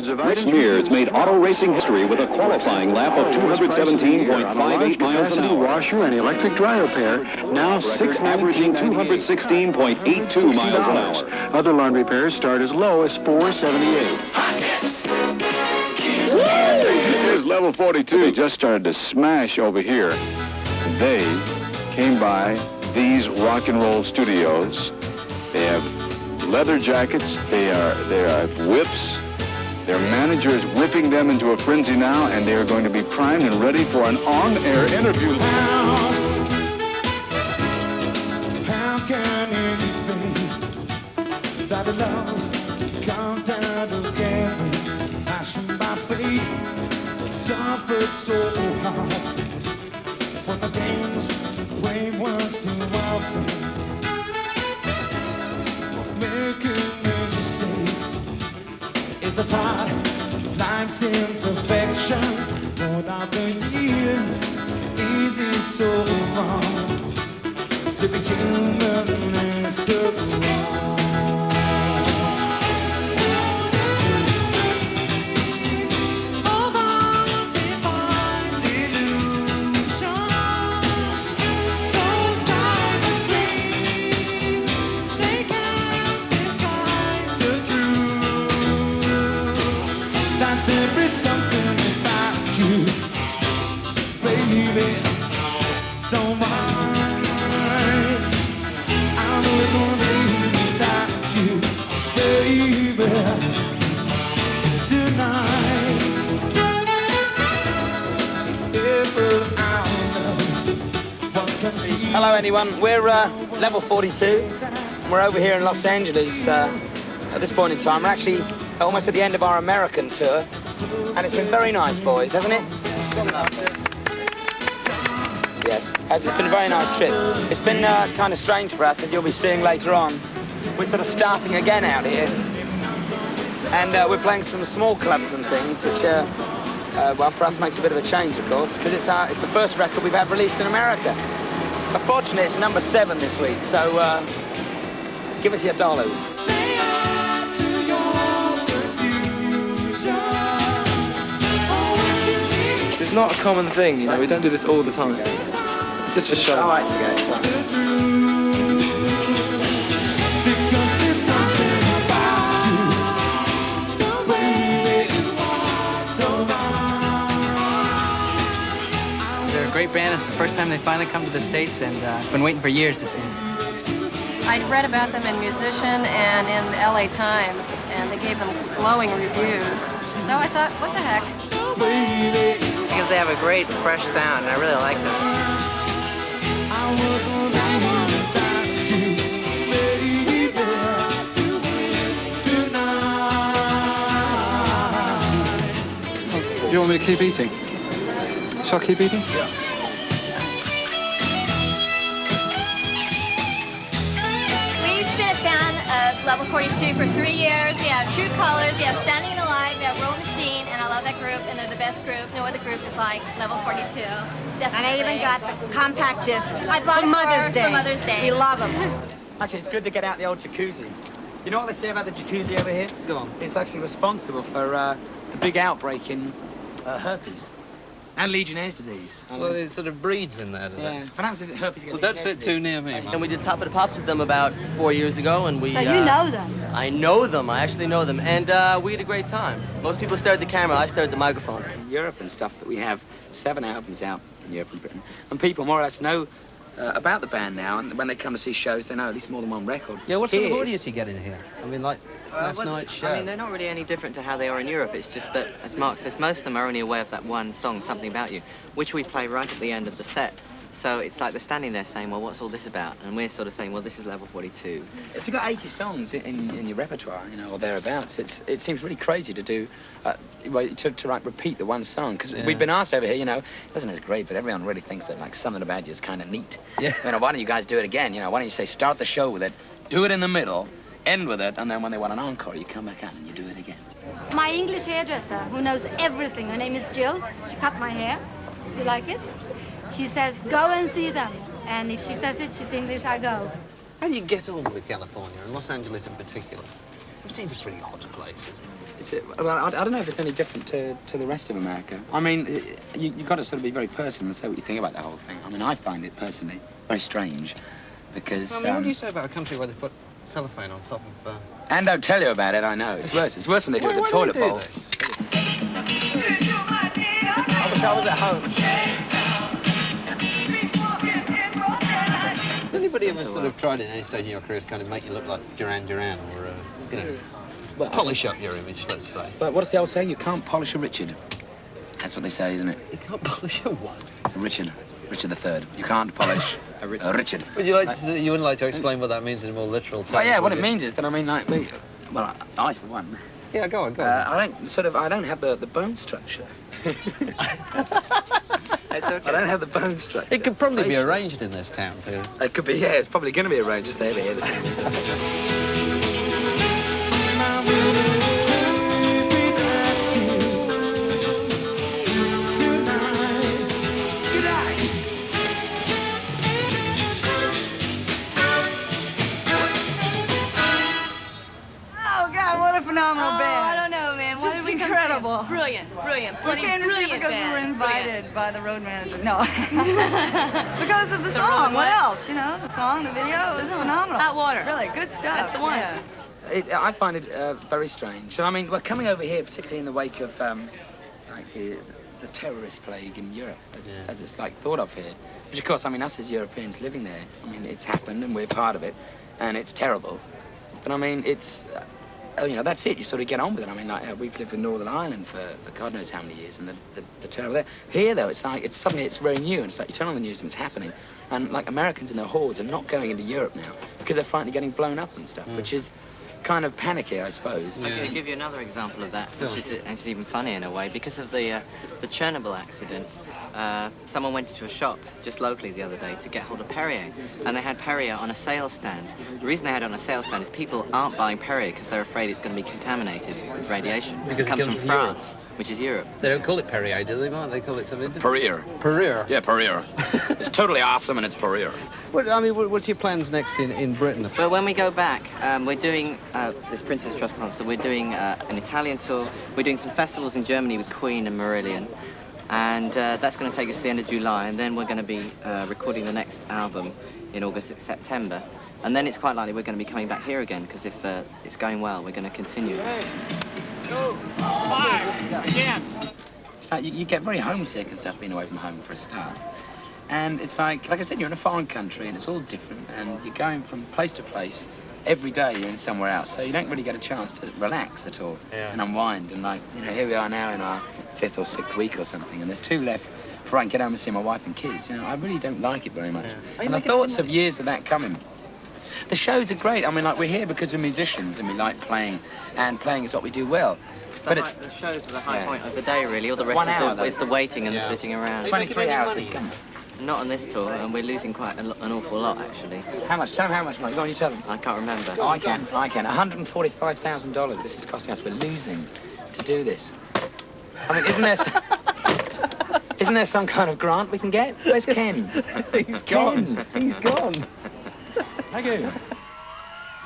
Rich Mears made auto racing history with a qualifying lap of 217.58 miles an hour. Washer and electric dryer pair, now Record averaging 216.82 miles an hour. Other laundry pairs start as low as $4.78. Here's level 42. They just started to smash over here. They came by these rock and roll studios. They have leather jackets. They have whips. Their manager is whipping them into a frenzy now, and they are going to be primed and ready for an on-air interview. How can anything that I love come down to get me? Passion by fate, suffered so hard. For the games played was too often. Making mistakes is a part of life's imperfection. Lord, of the years, easy so wrong to be human after all. Hello everyone, we're level 42. We're over here in Los Angeles at this point in time. We're actually almost at the end of our American tour, and it's been very nice, boys, hasn't it? Yes, it's been a very nice trip. It's been kind of strange for us, as you'll be seeing later on. We're sort of starting again out here, and we're playing some small clubs and things, which, well, for us makes a bit of a change, of course, because it's the first record we've had released in America. Unfortunately, it's number 7 this week, so give us your dollars. It's not a common thing, you know, we don't do this all the time. It's just for show. All right, forget it. They're a great band. It's the first time they finally come to the States, and I've been waiting for years to see them. I'd read about them in Musician and in the LA Times, and they gave them glowing reviews. So I thought, what the heck? Because they have a great, fresh sound, and I really like them. Do you want me to keep eating? Shall I keep eating? Yeah. We've been a fan of Level 42 for 3 years. We have True Colors, we have Standing in the Light, we have Roll Machine, and I love that group, and they're the best group. No other group is like Level 42. Definitely. And I even got the compact disc I bought for Mother's Day. For Mother's Day. We love them. Actually, it's good to get out the old jacuzzi. You know what they say about the jacuzzi over here? Go on. It's actually responsible for the big outbreak in herpes. And Legionnaire's disease. Well, it sort of breeds in there, doesn't it? Perhaps herpes. Well, don't sit too near me, And we did Top of the Pops with them about 4 years ago, and we... So you know them? I know them. I actually know them. And we had a great time. Most people stare at the camera. I stare at the microphone. In Europe and stuff, that we have 7 albums out in Europe and Britain. And people more or less know about the band now, and when they come to see shows, they know at least more than one record. Yeah, what sort of audience you get in here? I mean, like last night's show. I mean, they're not really any different to how they are in Europe. It's just that, as Mark says, most of them are only aware of that one song, Something About You, which we play right at the end of the set. So it's like they're standing there saying, well, what's all this about? And we're sort of saying, well, this is Level 42. If you've got 80 songs in your repertoire, you know, or thereabouts, it seems really crazy to do, to like, repeat the one song. Because we've been asked over here, you know, it doesn't as great, but everyone really thinks that, like, Something About You is kind of neat. Yeah. You know, why don't you guys do it again? You know, why don't you say, start the show with it, do it in the middle, end with it, and then when they want an encore, you come back out and you do it again. My English hairdresser, who knows everything, her name is Jill. She cut my hair. You like it? She says, go and see them. And if she says it, she's English, I go. How do you get on with California, and Los Angeles in particular? I've seen some pretty odd places. Well, I don't know if it's any different to the rest of America. I mean, you've got to sort of be very personal and say what you think about the whole thing. I mean, I find it personally very strange because... I mean, what do you say about a country where they put cellophane on top of... And don't tell you about it, I know. It's worse. It's worse when they do it with the toilet bowl. I wish I was at home. Has anybody ever sort of tried at any stage in your career to kind of make you look like Duran Duran or, you know, Well, polish up your image, let's say? But what's the old saying? You can't polish a Richard. That's what they say, isn't it? You can't polish a what? Richard III. You can't polish a Richard. Would you like to, you wouldn't like to explain what that means in a more literal term? Oh yeah, what it means is that I mean, like, well, I for one. Yeah, go on. I don't have the bone structure. It's okay. I don't have the bone structure. It could probably be arranged in this town, too. It could be, yeah. It's probably going to be arranged if they ever hear this. Phenomenal band. I don't know, man. Why Just did we incredible. Come brilliant. We came to see it because we were invited by the road manager. No. Because of the The song. road What what? else? You know, the song, the video. It was phenomenal. Hot water. Really, good stuff. That's the one. Yeah. I find it very strange. So I mean, we're coming over here, particularly in the wake of like the terrorist plague in Europe, as it's like thought of here. Which of course, I mean, us as Europeans living there, I mean, it's happened and we're part of it, and it's terrible. But I mean, it's. You know, that's it. You sort of get on with it. I mean, like, we've lived in Northern Ireland for God knows how many years, and the terror there. Here, though, it's like, it's suddenly, it's very new, and it's like, you turn on the news and it's happening. And, like, Americans in their hordes are not going into Europe now, because they're frightened of getting blown up and stuff, which is kind of panicky, I suppose. I'm going to give you another example of that, which is actually even funny in a way. Because of the Chernobyl accident, someone went into a shop just locally the other day to get hold of Perrier, and they had Perrier on a sales stand. The reason they had it on a sales stand is people aren't buying Perrier because they're afraid it's going to be contaminated with radiation. Because it comes from France, which is Europe. They don't call it Perrier, do they, Mark? They call it something different. Perrier. Perrier? Yeah, Perrier. It's totally awesome, and it's Perrier. I mean, what's your plans next in Britain? Well, when we go back, we're doing this Princess Trust concert. We're doing an Italian tour. We're doing some festivals in Germany with Queen and Marillion. And that's going to take us to the end of July, and then we're going to be recording the next album in August, September. And then it's quite likely we're going to be coming back here again, because if it's going well, we're going to continue. It's like you get very homesick and stuff being away from home for a start. And it's like I said, you're in a foreign country and it's all different, and you're going from place to place. Every day you're in somewhere else, so you don't really get a chance to relax at all and unwind. And like, you know, here we are now in our 5th or 6th week or something, and there's 2 left before I can get home and see my wife and kids. You know, I really don't like it very much. And the thoughts of years of that coming. The shows are great. I mean, like, we're here because we're musicians and we like playing, and playing is what we do well. But it's the shows are the high point of the day, really. All the rest is the waiting and the sitting around. 23 hours. Not on this tour, and we're losing quite an awful lot, actually. How much? Tell them how much, Mike. Go on, you tell them. I can't remember. Oh, I can. $145,000 this is costing us. We're losing to do this. I mean, isn't there some kind of grant we can get? Where's Ken? He's gone. He's gone. Thank you.